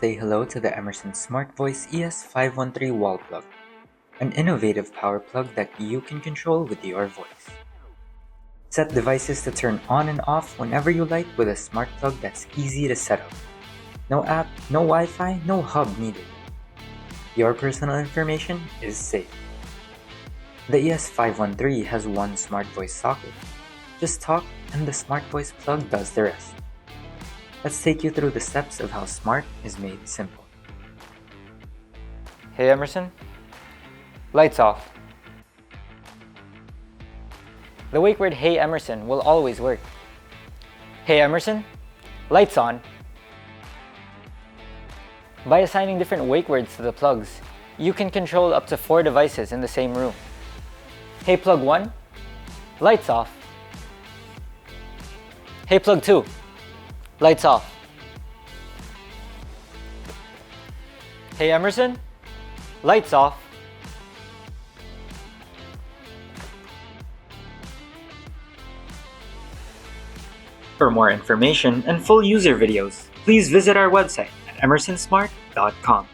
Say hello to the Emerson SmartVoice ES513 wall plug, an innovative power plug that you can control with your voice. Set devices to turn on and off whenever you like with a smart plug that's easy to set up. No app, no Wi-Fi, no hub needed. Your personal information is safe. The ES513 has one SmartVoice socket. Just talk and the SmartVoice plug does the rest. Let's take you through the steps of how smart is made simple. Hey Emerson, lights off. The wake word Hey Emerson will always work. Hey Emerson, lights on. By assigning different wake words to the plugs, you can control up to 4 devices in the same room. Hey plug 1, lights off. Hey plug 2, lights off. Hey Emerson, lights off. For more information and full user videos, please visit our website at emersonsmart.com.